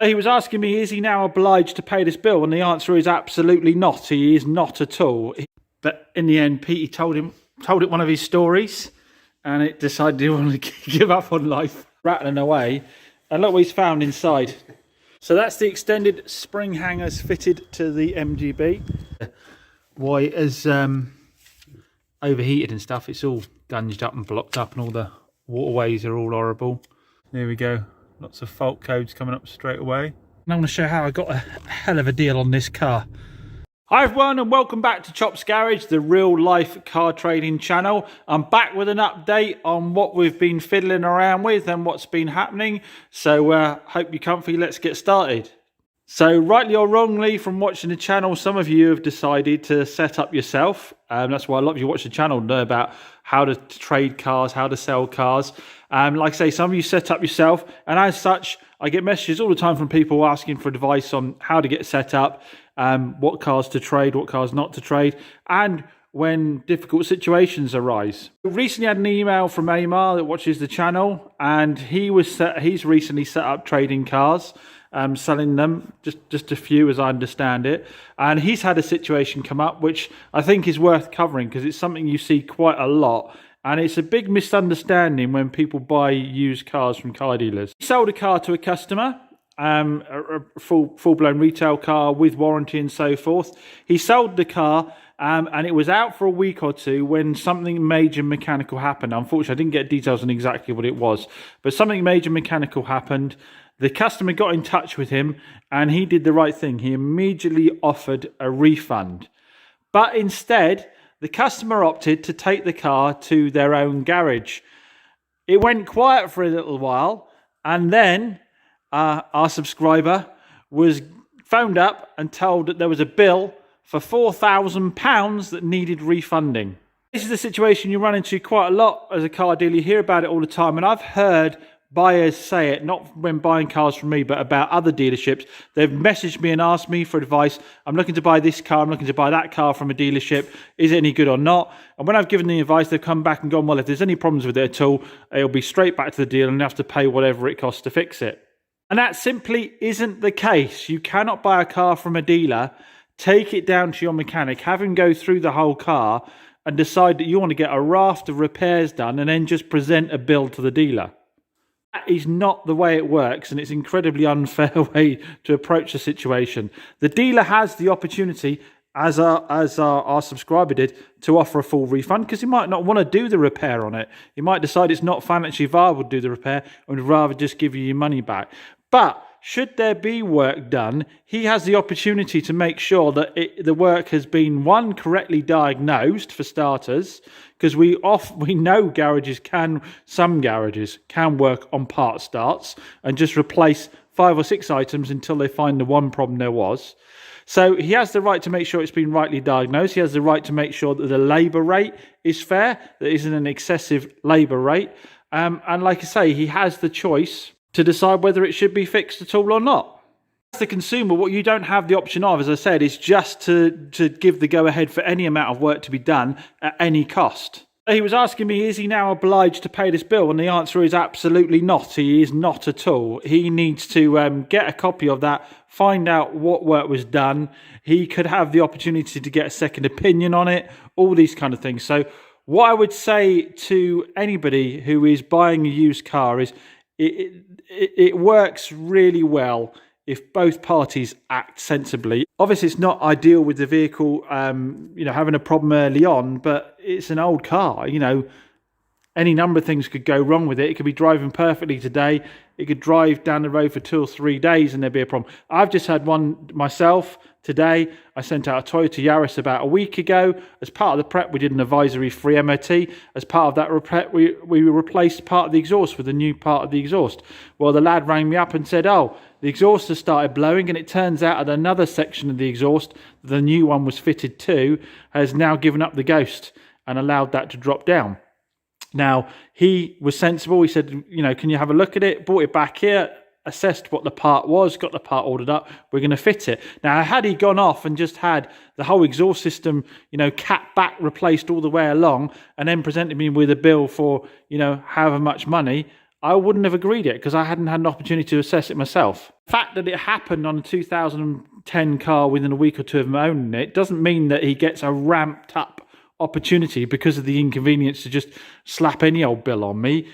He was asking me, is he now obliged to pay this bill? And the answer is absolutely not. He is not at all. But in the end, Petey told it one of his stories, and it decided he wanted to give up on life, rattling away. And look what he's found inside. So that's the extended spring hangers fitted to the MGB. Why it has overheated and stuff. It's all gunged up and blocked up, and all the waterways are all horrible. There we go. Lots of fault codes coming up straight away. And I'm going to show how I got a hell of a deal on this car. Hi everyone, and welcome back to Chops Garage, the real life car trading channel. I'm back with an update on what we've been fiddling around with and what's been happening. So hope you're comfy, let's get started. So rightly or wrongly, from watching the channel, some of you have decided to set up yourself. That's why a lot of you watch the channel know about how to trade cars, how to sell cars. Like I say, some of you set up yourself, and as such, I get messages all the time from people asking for advice on how to get set up, what cars to trade, what cars not to trade, and when difficult situations arise. I recently had an email from Amar that watches the channel, and he's recently set up trading cars. Selling them, just a few as I understand it, and he's had a situation come up which I think is worth covering because it's something you see quite a lot, and it's a big misunderstanding when people buy used cars from car dealers. He sold a car to a customer, a full-blown retail car with warranty and so forth. He sold the car and it was out for a week or two when something major mechanical happened. Unfortunately, I didn't get details on exactly what it was, but something major mechanical happened. The customer got in touch with him and he did the right thing. He immediately offered a refund. But instead, the customer opted to take the car to their own garage. It went quiet for a little while, and then our subscriber was phoned up and told that there was a bill for £4,000 that needed refunding. This is the situation you run into quite a lot as a car dealer. You hear about it all the time, and I've heard buyers say it, not when buying cars from me, but about other dealerships. They've messaged me and asked me for advice. I'm looking to buy this car, I'm looking to buy that car from a dealership. Is it any good or not? And when I've given the advice, they've come back and gone, well, if there's any problems with it at all, it'll be straight back to the dealer and you have to pay whatever it costs to fix it. And that simply isn't the case. You cannot buy a car from a dealer, take it down to your mechanic, have him go through the whole car and decide that you want to get a raft of repairs done and then just present a bill to the dealer. That is not the way it works, and it's an incredibly unfair way to approach the situation. The dealer has the opportunity, as our subscriber did, to offer a full refund because he might not want to do the repair on it. He might decide it's not financially viable to do the repair and would rather just give you your money back. But should there be work done, he has the opportunity to make sure that the work has been, one, correctly diagnosed for starters, because we know some garages can work on part starts and just replace 5 or 6 items until they find the one problem there was. So he has the right to make sure it's been rightly diagnosed. He has the right to make sure that the labour rate is fair, that isn't an excessive labour rate. And like I say, he has the choice to decide whether it should be fixed at all or not. As the consumer, what you don't have the option of, as I said, is just to give the go-ahead for any amount of work to be done at any cost. He was asking me, is he now obliged to pay this bill? And the answer is absolutely not. He is not at all. He needs to get a copy of that, find out what work was done. He could have the opportunity to get a second opinion on it, all these kind of things. So what I would say to anybody who is buying a used car is it works really well if both parties act sensibly. Obviously, it's not ideal with the vehicle, having a problem early on, but it's an old car. Any number of things could go wrong with it. It could be driving perfectly today. It could drive down the road for 2 or 3 days and there'd be a problem. I've just had one myself today. I sent out a Toyota Yaris about a week ago. As part of the prep, we did an advisory-free MOT. As part of that prep, we replaced part of the exhaust with a new part of the exhaust. Well, the lad rang me up and said, oh, the exhaust has started blowing, and it turns out that another section of the exhaust, the new one was fitted to, has now given up the ghost and allowed that to drop down. Now, he was sensible. He said, can you have a look at it? Brought it back here, assessed what the part was, got the part ordered up. We're going to fit it. Now, had he gone off and just had the whole exhaust system, cat back replaced all the way along and then presented me with a bill for, however much money, I wouldn't have agreed it because I hadn't had an opportunity to assess it myself. The fact that it happened on a 2010 car within a week or two of him owning it doesn't mean that he gets a ramped up opportunity because of the inconvenience to just slap any old bill on me.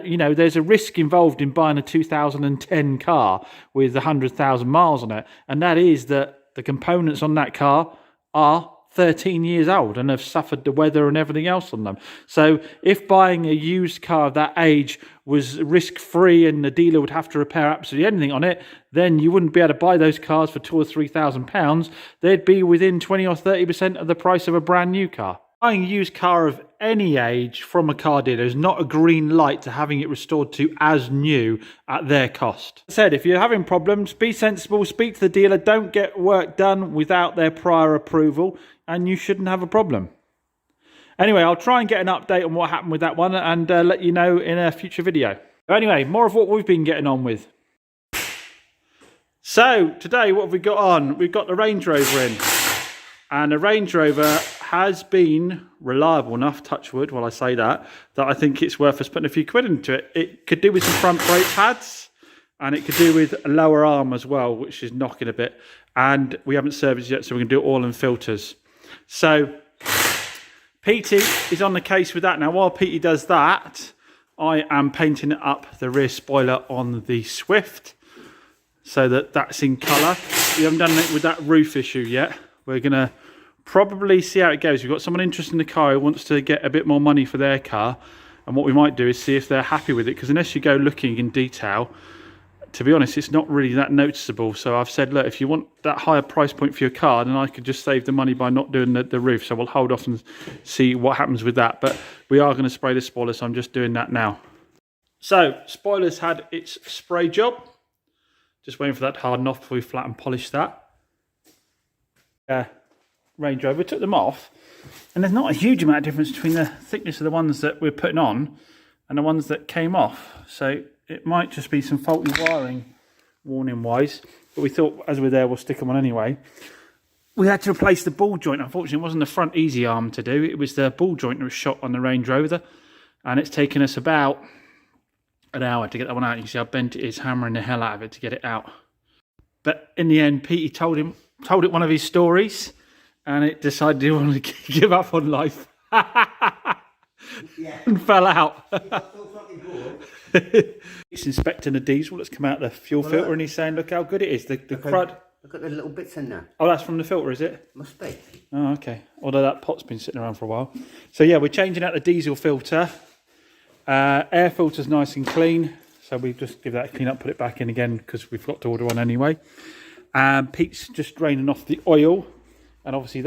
You know, there's a risk involved in buying a 2010 car with 100,000 miles on it, and that is that the components on that car are 13 years old and have suffered the weather and everything else on them. So if buying a used car of that age was risk-free and the dealer would have to repair absolutely anything on it, then you wouldn't be able to buy those cars for £2,000 or £3,000. They'd be within 20 or 30% of the price of a brand new car. Buying a used car of any age from a car dealer is not a green light to having it restored to as new at their cost. As I said, if you're having problems, be sensible, speak to the dealer, don't get work done without their prior approval, and you shouldn't have a problem. Anyway, I'll try and get an update on what happened with that one and let you know in a future video. But anyway, more of what we've been getting on with. So, today what have we got on? We've got the Range Rover in. And the Range Rover has been reliable enough, touch wood while I say that I think it's worth us putting a few quid into it. It could do with some front brake pads, and it could do with a lower arm as well, which is knocking a bit. And we haven't serviced yet, so we're going to do it all in filters. So PT is on the case with that. Now, while PT does that, I am painting up the rear spoiler on the Swift so that that's in colour. We haven't done it with that roof issue yet. We're going to probably see how it goes. We've got someone interested in the car who wants to get a bit more money for their car, and what we might do is see if they're happy with it, because unless you go looking in detail, to be honest, it's not really that noticeable. So I've said, look, if you want that higher price point for your car, then I could just save the money by not doing the roof. So we'll hold off and see what happens with that. But we are going to spray the spoiler, so I'm just doing that now. So spoiler's had its spray job. Just waiting for that to harden off before we flat and polish that. Range Rover, took them off, and there's not a huge amount of difference between the thickness of the ones that we're putting on and the ones that came off. So it might just be some faulty wiring, warning wise, but we thought as we're there we'll stick them on anyway. We had to replace the ball joint. Unfortunately, it wasn't the front easy arm to do, it was the ball joint that was shot on the Range Rover, and it's taken us about an hour to get that one out. You see how bent it is, hammering the hell out of it to get it out. But in the end, Pete told it one of his stories, and it decided he wanted to give up on life. Yeah. And fell out. He's inspecting the diesel that's come out the fuel filter, and he's saying, look how good it is. The crud. Look at the little bits in there. Oh, that's from the filter, is it? Must be. Oh, okay. Although that pot's been sitting around for a while. So yeah, we're changing out the diesel filter. Air filter's nice and clean, so we just give that a clean up, put it back in again, because we've got to order one anyway. Pete's just draining off the oil, and obviously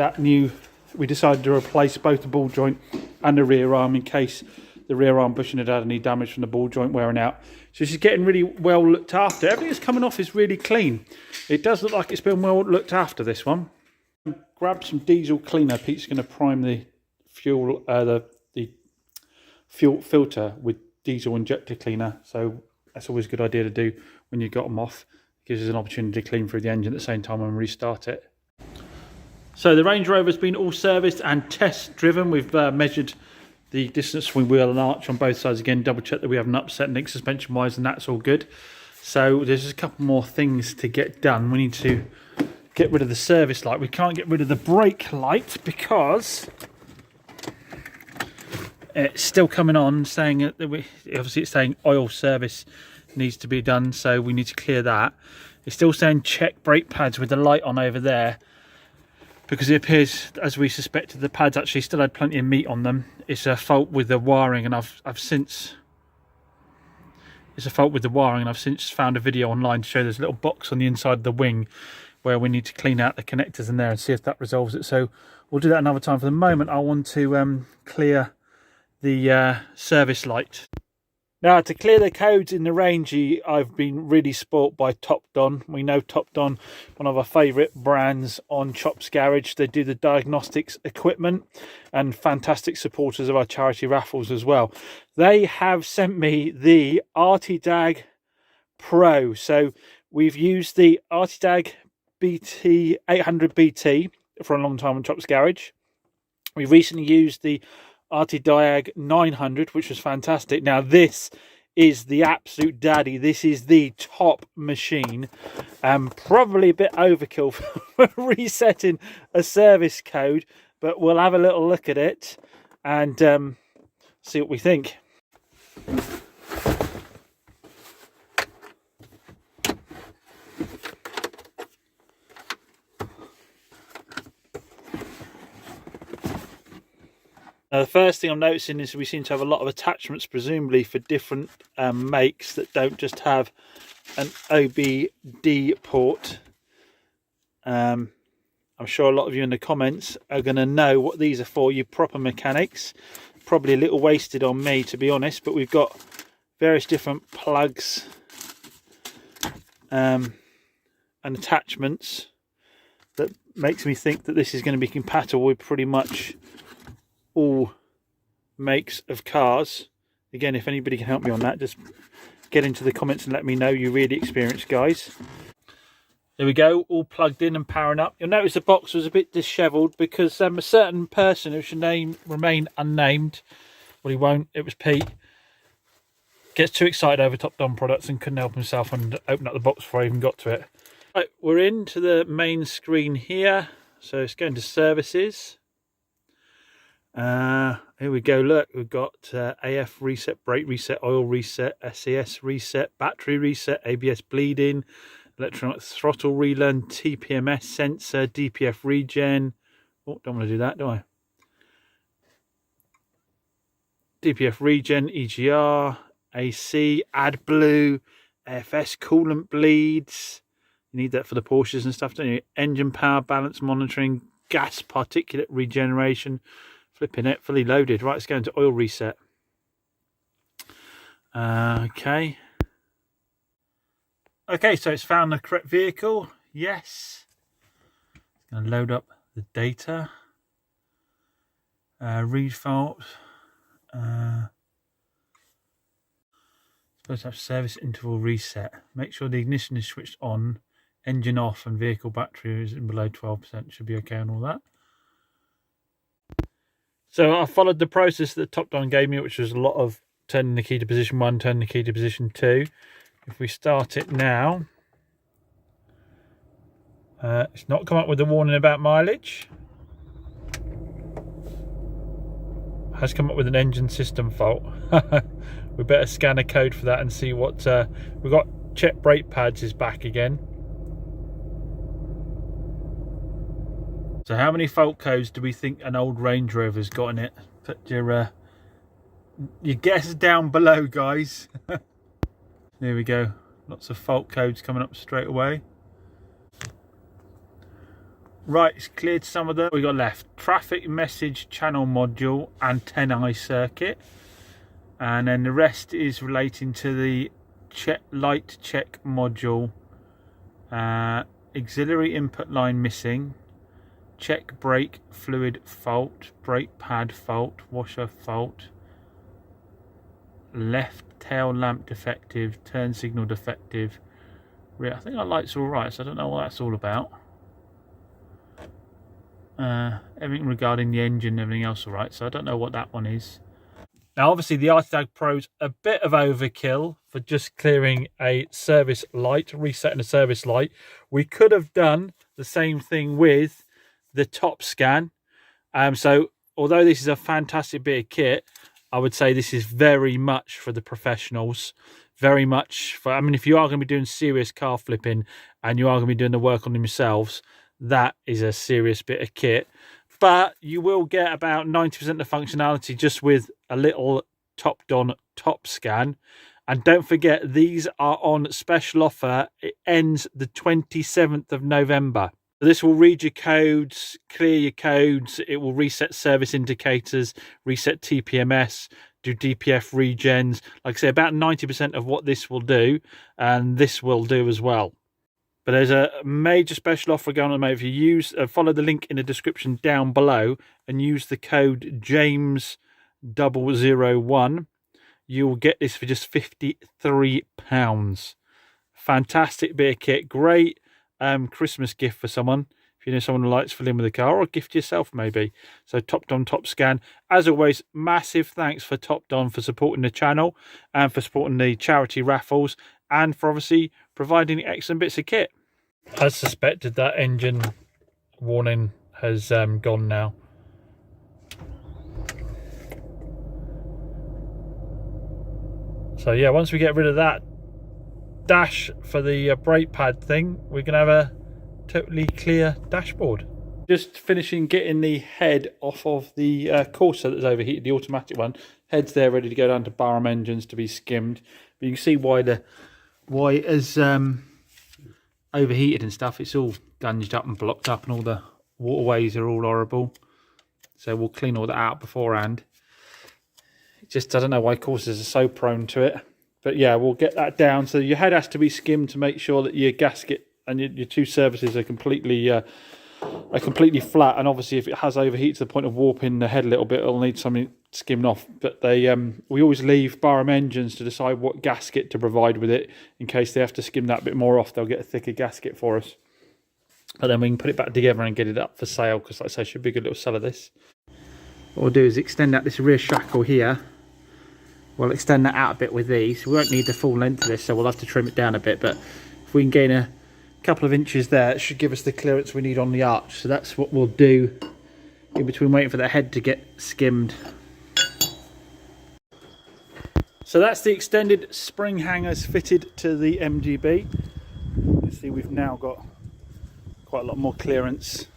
we decided to replace both the ball joint and the rear arm in case the rear arm bushing had any damage from the ball joint wearing out. So she's getting really well looked after. Everything that's coming off is really clean. It does look like it's been well looked after, this one. Grab some diesel cleaner. Pete's going to prime the fuel fuel filter with diesel injector cleaner, so that's always a good idea to do when you've got them off. It gives us an opportunity to clean through the engine at the same time when we restart it. So the Range Rover's been all serviced and test driven. We've measured the distance between wheel and arch on both sides again, double check that we haven't upset anything suspension wise, and that's all good. So there's just a couple more things to get done. We need to get rid of the service light. We can't get rid of the brake light because it's still coming on, saying that obviously it's saying oil service needs to be done, so we need to clear that. It's still saying check brake pads with the light on over there, because it appears, as we suspected, the pads actually still had plenty of meat on them. It's a fault with the wiring, and I've since found a video online to show there's a little box on the inside of the wing where we need to clean out the connectors in there and see if that resolves it. So we'll do that another time. For the moment, I want to clear the service light. Now, to clear the codes in the Range, I've been really spoilt by Topdon. We know Topdon, one of our favourite brands on Chops Garage. They do the diagnostics equipment and fantastic supporters of our charity raffles as well. They have sent me the Artidag Pro. So we've used the Artidag BT 800 BT for a long time on Chops Garage. We recently used the Artidag 900, which was fantastic. Now this is the absolute daddy. This is the top machine. Probably a bit overkill for resetting a service code, but we'll have a little look at it and see what we think. Now, the first thing I'm noticing is we seem to have a lot of attachments, presumably for different makes that don't just have an OBD port. I'm sure a lot of you in the comments are going to know what these are for, you proper mechanics. Probably a little wasted on me, to be honest, but we've got various different plugs and attachments that makes me think that this is going to be compatible with pretty much all makes of cars. Again, if anybody can help me on that, just get into the comments and let me know. You're really experienced guys. There we go, all plugged in and powering up. You'll notice the box was a bit dishevelled because a certain person who should remain unnamed, well, he won't, it was Pete, gets too excited over Top Don products and couldn't help himself and open up the box before I even got to it. Right, we're into the main screen here, so it's going to services. Here we go, look, we've got AF reset, brake reset, oil reset, SAS reset, battery reset, ABS bleeding, electronic throttle relearn, TPMS sensor, DPF regen. Oh, don't want to do that, do I? DPF regen, EGR, AC, AdBlue, AFS coolant bleeds. You need that for the Porsches and stuff, don't you? Engine power balance monitoring, gas particulate regeneration. Flipping it, fully loaded. Right, let's go into oil reset. Okay, so it's found the correct vehicle. Yes. It's going to load up the data. Read fault. Supposed to have service interval reset. Make sure the ignition is switched on, engine off, and vehicle battery is below 12%. Should be okay on all that. So I followed the process that Top Don gave me, which was a lot of turning the key to position 1, turning the key to position 2. If we start it now, it's not come up with a warning about mileage. It has come up with an engine system fault. We better scan a code for that and see what we've got. Check brake pads is back again. So how many fault codes do we think an old Range Rover's got in it? Put your guess down below, guys. There we go. Lots of fault codes coming up straight away. Right, it's cleared some of them. We got left traffic message channel module, antennae circuit, and then the rest is relating to the light check module. Auxiliary input line missing. Check brake fluid fault, brake pad fault, washer fault, left tail lamp defective, turn signal defective. I think our light's all right, so I don't know what that's all about. Everything regarding the engine, everything else all right, so I don't know what that one is. Now obviously the RTAG Pro's a bit of overkill for just clearing a service light, resetting a service light. We could have done the same thing with the top scan. So although this is a fantastic bit of kit, I would say this is very much for the professionals. Very much for, I mean, if you are going to be doing serious car flipping and you are going to be doing the work on them yourselves, that is a serious bit of kit. But you will get about 90% of the functionality just with a little Top Don top scan. And don't forget, these are on special offer. It ends the 27th of November. This will read your codes, clear your codes, it will reset service indicators, reset TPMS, do DPF regens. Like I say, about 90% of what this will do, and this will do as well. But there's a major special offer going on at the moment. If you follow the link in the description down below and use the code JAMES001, you will get this for just £53. Fantastic bit of kit, great Christmas gift for someone. If if you know someone who likes to fill in with a car, or gift yourself maybe. So Top Don Top Scan. As always, massive thanks for Top Don for supporting the channel and for supporting the charity raffles and for obviously providing excellent bits of kit. As suspected, that engine warning has gone now. So yeah, once we get rid of that dash for the brake pad thing, we're gonna have a totally clear dashboard. Just finishing getting the head off of the Corsa that's overheated, the automatic one. Head's there ready to go down to Barham engines to be skimmed. But you can see why it has overheated and stuff. It's all gunged up and blocked up, and all the waterways are all horrible. So we'll clean all that out beforehand. Just, I don't know why Corsas are so prone to it. But yeah, we'll get that down. So your head has to be skimmed to make sure that your gasket and your two surfaces are completely flat. And obviously, if it has overheated to the point of warping the head a little bit, it'll need something skimmed off. But we always leave Barham engines to decide what gasket to provide with it. In case they have to skim that bit more off, they'll get a thicker gasket for us. But then we can put it back together and get it up for sale, because like I say, should be a good little sell of this. What we'll do is extend out this rear shackle here. We'll extend that out a bit with these. We won't need the full length of this, so we'll have to trim it down a bit. But if we can gain a couple of inches there, it should give us the clearance we need on the arch. So that's what we'll do in between waiting for the head to get skimmed. So that's the extended spring hangers fitted to the MGB. You can see we've now got quite a lot more clearance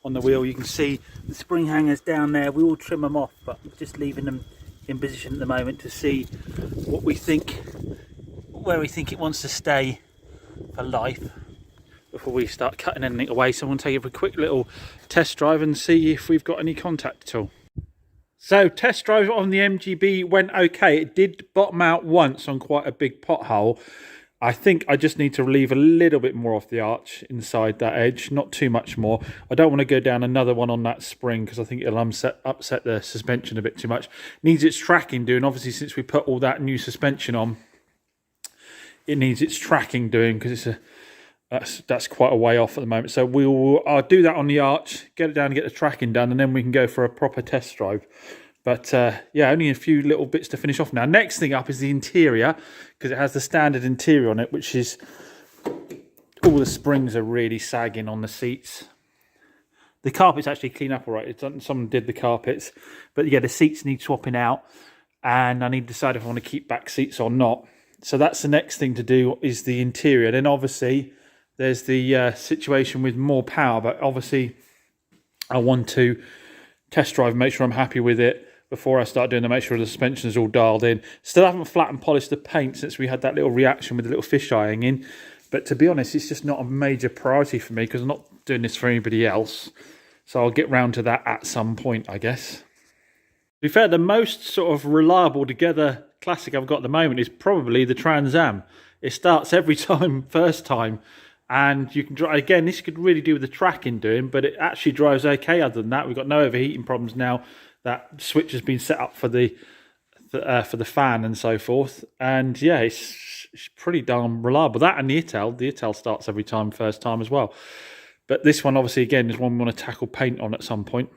on the wheel. You can see the spring hangers down there. We will trim them off, but just leaving them in position at the moment to see what we think, where we think it wants to stay for life before we start cutting anything away. So I'm going to take a quick little test drive and see if we've got any contact at all. So test drive on the MGB went okay. It did bottom out once on quite a big pothole. I think I just need to leave a little bit more off the arch inside that edge, not too much more. I don't want to go down another one on that spring because I think it'll upset the suspension a bit too much. Needs its tracking doing. Obviously, since we put all that new suspension on, it needs its tracking doing because that's quite a way off at the moment. So I'll do that on the arch, get it down and get the tracking done, and then we can go for a proper test drive. But yeah, only a few little bits to finish off now. Next thing up is the interior, because it has the standard interior on it, which is all the springs are really sagging on the seats. The carpets actually clean up all right. Someone did the carpets, but yeah, the seats need swapping out, and I need to decide if I want to keep back seats or not. So that's the next thing to do, is the interior. Then obviously there's the situation with more power, but obviously I want to test drive, make sure I'm happy with it before I start doing the, make sure the suspension is all dialed in. Still haven't flat and polished the paint since we had that little reaction with the little fisheye hanging. But to be honest, it's just not a major priority for me because I'm not doing this for anybody else. So I'll get round to that at some point, I guess. To be fair, the most sort of reliable together classic I've got at the moment is probably the Trans Am. It starts every time, first time. And you can drive, again, this could really do with the tracking doing, but it actually drives okay other than that. We've got no overheating problems now. That switch has been set up for the fan and so forth. And yeah, it's pretty darn reliable. That and the Ital starts every time, first time as well. But this one, obviously, again, is one we want to tackle paint on at some point.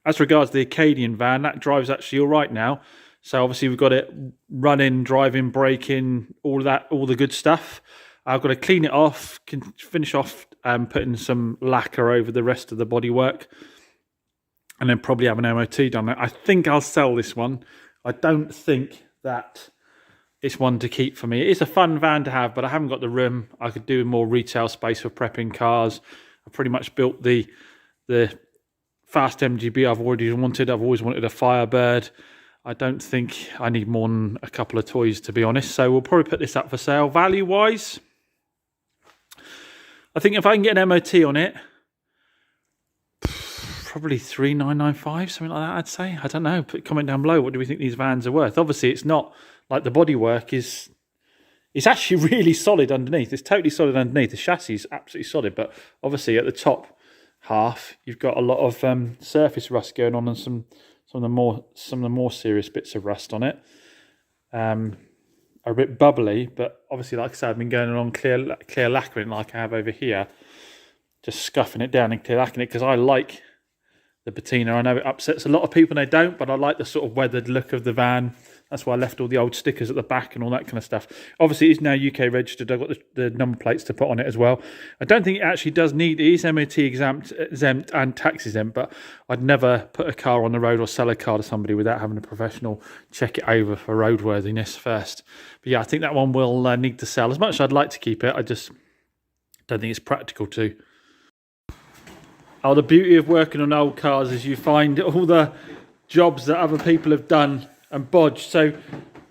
As regards the Acadian van, that drives actually all right now. So obviously we've got it running, driving, braking, all of that, all the good stuff. I've got to clean it off, can finish off putting some lacquer over the rest of the bodywork, and then probably have an MOT done. I think I'll sell this one. I don't think that it's one to keep for me. It's a fun van to have, but I haven't got the room. I could do more retail space for prepping cars. I pretty much built the fast MGB I've already wanted. I've always wanted a Firebird. I don't think I need more than a couple of toys, to be honest. So we'll probably put this up for sale. Value-wise, I think if I can get an MOT on it, probably 3,995, something like that, I'd say. I don't know. Put a comment down below. What do we think these vans are worth? Obviously, it's not like the bodywork is... It's actually really solid underneath. It's totally solid underneath. The chassis is absolutely solid. But obviously, at the top half, you've got a lot of surface rust going on and some of the more serious bits of rust on it. Are a bit bubbly, but obviously, like I said, I've been going along clear lacquering like I have over here. just scuffing it down and clacking it, because I like the patina. I know it upsets a lot of people and they don't, but I like the sort of weathered look of the van. That's why I left all the old stickers at the back and all that kind of stuff. Obviously, it's now UK registered. I've got the number plates to put on it as well. I don't think it actually does need, it is MOT exempt and tax exempt, but I'd never put a car on the road or sell a car to somebody without having a professional check it over for roadworthiness first. But yeah, I think that one will need to sell. As much as I'd like to keep it, I just don't think it's practical to. Oh, the beauty of working on old cars is you find all the jobs that other people have done and bodged. So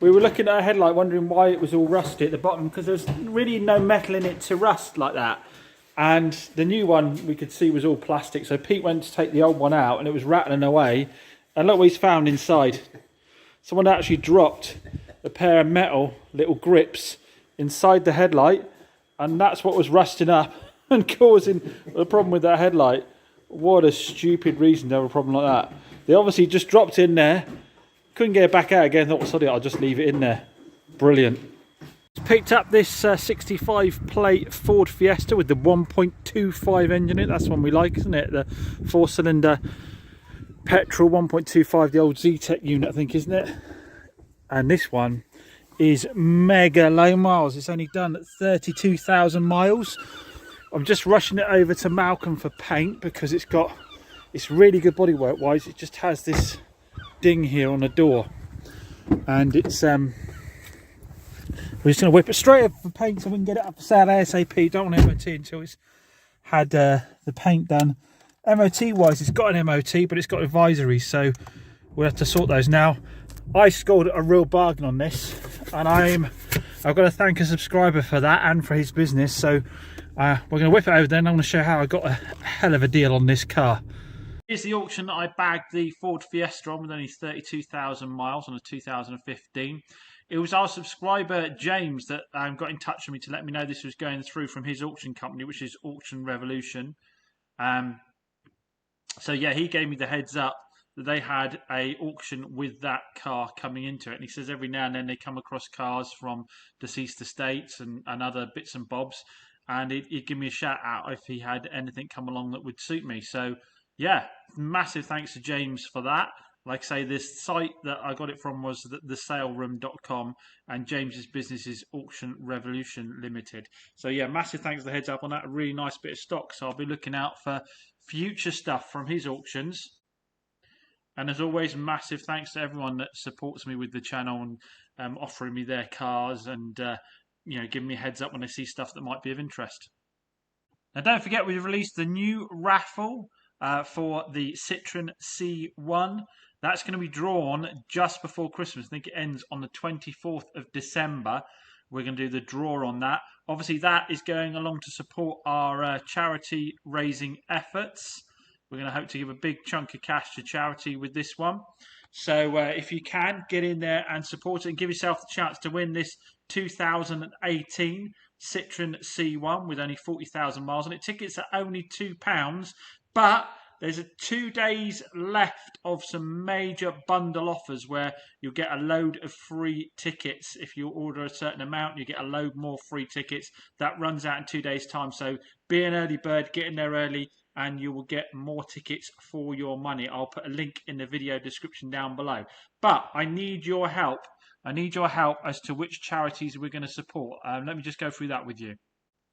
we were looking at a headlight wondering why it was all rusty at the bottom, because there's really no metal in it to rust like that. And the new one we could see was all plastic. So Pete went to take the old one out and it was rattling away. And look what he's found inside. Someone actually dropped a pair of metal little grips inside the headlight, and that's what was rusting up and causing the problem with that headlight. What a stupid reason to have a problem like that. They obviously just dropped in there, couldn't get it back out again, thought, well, sorry, I'll just leave it in there. Brilliant. Picked up this 65 plate Ford Fiesta with the 1.25 engine in it. That's one we like, isn't it? The 4-cylinder petrol 1.25, the old Zetec unit, I think, isn't it? And this one is mega low miles. It's only done 32,000 miles. I'm just rushing it over to Malcolm for paint because it's really good bodywork wise. It just has this ding here on the door, and it's we're just going to whip it straight up for paint so we can get it up for sale ASAP. Don't want MOT until it's had the paint done. MOT wise, it's got an MOT, but it's got advisories, so we'll have to sort those now. I scored a real bargain on this, and I've got to thank a subscriber for that and for his business. So we're going to whip it over there, and I'm going to show how I got a hell of a deal on this car. Here's the auction that I bagged the Ford Fiesta on with only 32,000 miles on a 2015. It was our subscriber James that got in touch with me to let me know this was going through from his auction company, which is Auction Revolution. So yeah, he gave me the heads up that they had a auction with that car coming into it. And he says every now and then they come across cars from deceased estates and other bits and bobs. And he'd give me a shout out if he had anything come along that would suit me. So yeah, massive thanks to James for that. Like I say, this site that I got it from was thesaleroom.com, and James's business is Auction Revolution Limited. So yeah, massive thanks for the heads up on that. A really nice bit of stock. So I'll be looking out for future stuff from his auctions. And as always, massive thanks to everyone that supports me with the channel and offering me their cars and giving me a heads up when they see stuff that might be of interest. Now, don't forget, we've released the new raffle for the Citroen C1. That's going to be drawn just before Christmas. I think it ends on the 24th of December. We're going to do the draw on that. Obviously, that is going along to support our charity raising efforts. We're going to hope to give a big chunk of cash to charity with this one. So if you can, get in there and support it and give yourself the chance to win this 2018 Citroen C1 with only 40,000 miles on it. Tickets are only £2, but there's 2 days left of some major bundle offers where you'll get a load of free tickets. If you order a certain amount, you get a load more free tickets. That runs out in 2 days' time. So be an early bird, get in there early, and you will get more tickets for your money. I'll put a link in the video description down below. But I need your help. I need your help as to which charities we're going to support. Let me just go through that with you.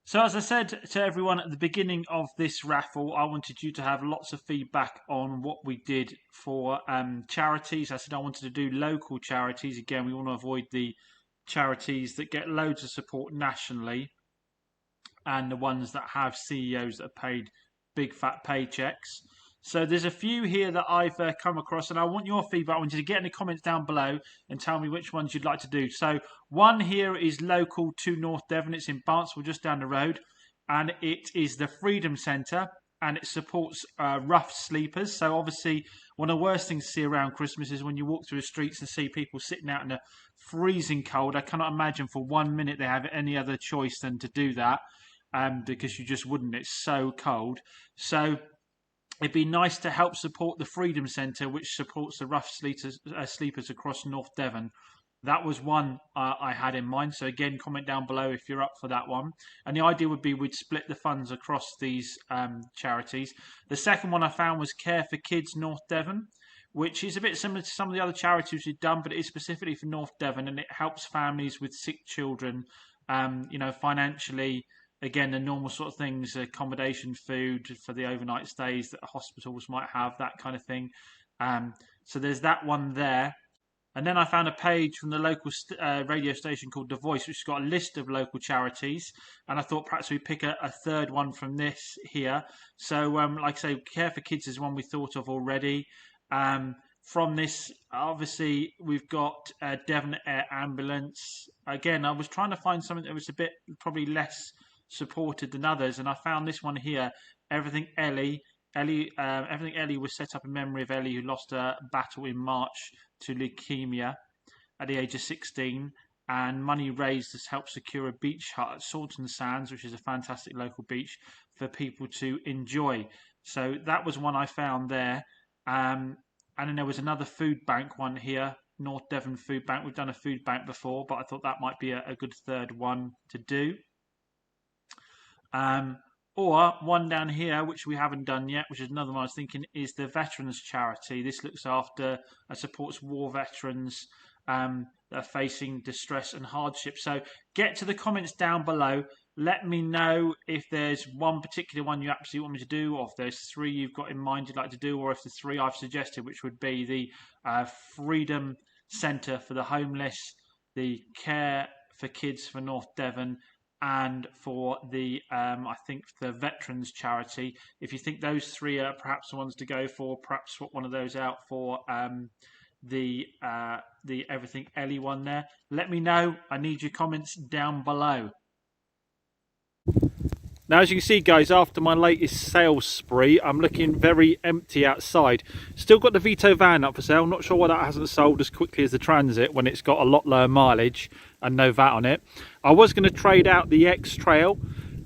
So as I said to everyone at the beginning of this raffle, I wanted you to have lots of feedback on what we did for charities. I said I wanted to do local charities. Again, we want to avoid the charities that get loads of support nationally and the ones that have CEOs that are paid big fat paychecks. So there's a few here that I've come across, and I want your feedback. I want you to get in the comments down below and tell me which ones you'd like to do. So one here is local to North Devon. It's in Barnstable, just down the road, and it is the Freedom Centre, and it supports rough sleepers. So obviously, one of the worst things to see around Christmas is when you walk through the streets and see people sitting out in the freezing cold. I cannot imagine for 1 minute they have any other choice than to do that, because you just wouldn't. It's so cold. So it'd be nice to help support the Freedom Centre, which supports the rough sleepers across North Devon. that was one I had in mind. So again, comment down below if you're up for that one. And the idea would be we'd split the funds across these charities. The second one I found was Care for Kids North Devon, which is a bit similar to some of the other charities we've done, but it is specifically for North Devon, and it helps families with sick children, financially. Again, the normal sort of things, accommodation, food for the overnight stays that hospitals might have, that kind of thing. So there's that one there. And then I found a page from the local radio station called The Voice, which has got a list of local charities. And I thought perhaps we'd pick a third one from this here. So, like I say, Care for Kids is one we thought of already. From this, obviously, we've got Devon Air Ambulance. Again, I was trying to find something that was a bit probably less supported than others. And I found this one here, Everything Ellie. Everything Ellie was set up in memory of Ellie, who lost a battle in March to leukemia at the age of 16, and money raised has helped secure a beach hut at Salton Sands, which is a fantastic local beach for people to enjoy. So that was one I found there. And then there was another food bank one here, North Devon Food Bank. We've done a food bank before, but I thought that might be a good third one to do. Or one down here, which we haven't done yet, which is another one I was thinking, is the Veterans Charity. This looks after and supports war veterans that are facing distress and hardship. So get to the comments down below. Let me know if there's one particular one you absolutely want me to do, or if there's three you've got in mind you'd like to do, or if the three I've suggested, which would be the Freedom Centre for the Homeless, the Care for Kids for North Devon, and for the I think the Veterans Charity. If you think those three are perhaps the ones to go for, perhaps swap one of those out for the Everything Ellie one there. Let me know. I need your comments down below. Now, as you can see, guys, after my latest sales spree, I'm looking very empty outside. Still got the Vito van up for sale. Not sure why that hasn't sold as quickly as the Transit when it's got a lot lower mileage and no VAT on it. I was going to trade out the X-Trail.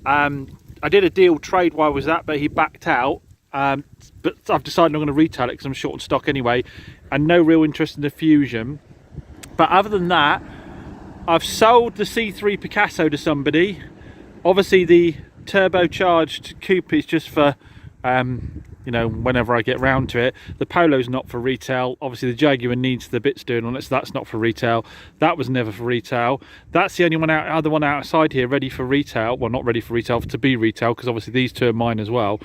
I did a deal trade while I was that, but he backed out. But I've decided I'm going to retail it because I'm short on stock anyway, and no real interest in the Fusion. But other than that, I've sold the C3 Picasso to somebody. Obviously, the turbocharged coupe is just for you know, whenever I get round to it. The Polo's not for retail. Obviously the Jaguar needs the bits doing on it, so that's not for retail. That was never for retail. That's the only one other one outside here ready for retail. Well, not ready for retail, to be retail, because obviously these two are mine as well.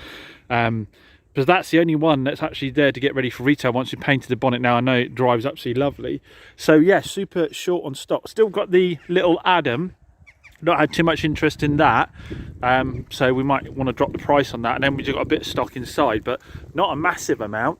But that's the only one that's actually there to get ready for retail. Once you painted the bonnet, now I know it drives absolutely lovely. So yeah, super short on stock. Still got the little Adam. Not had too much interest in that, so we might want to drop the price on that, and then we've got a bit of stock inside, but not a massive amount.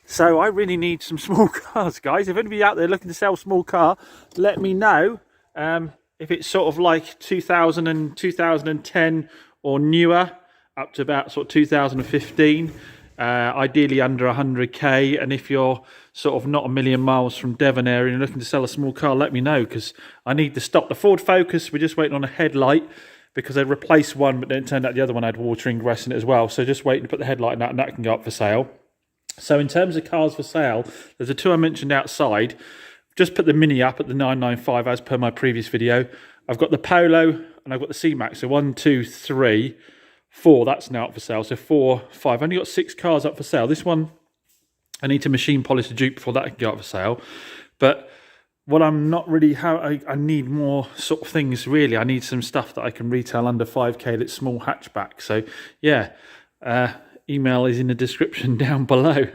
So I really need some small cars, guys. If anybody out there looking to sell a small car, let me know. If it's sort of like 2000 and 2010 or newer, up to about sort of 2015, ideally under 100k. And if you're sort of not a million miles from Devon area and looking to sell a small car, let me know, because I need to stop. The Ford Focus, we're just waiting on a headlight because they replaced one, but then it turned out the other one had water ingress in it as well. So just waiting to put the headlight in that, and that can go up for sale. So in terms of cars for sale, there's the two I mentioned outside. Just put the Mini up at the 995 as per my previous video. I've got the Polo and I've got the C-Max. So 1, 2, 3, 4, that's now up for sale. So 4, 5. I've only got 6 cars up for sale. This one, I need to machine polish the Duke before that can go up for sale. But what I'm not really, I need more sort of things really. I need some stuff that I can retail under 5k that's small hatchback. So yeah, email is in the description down below.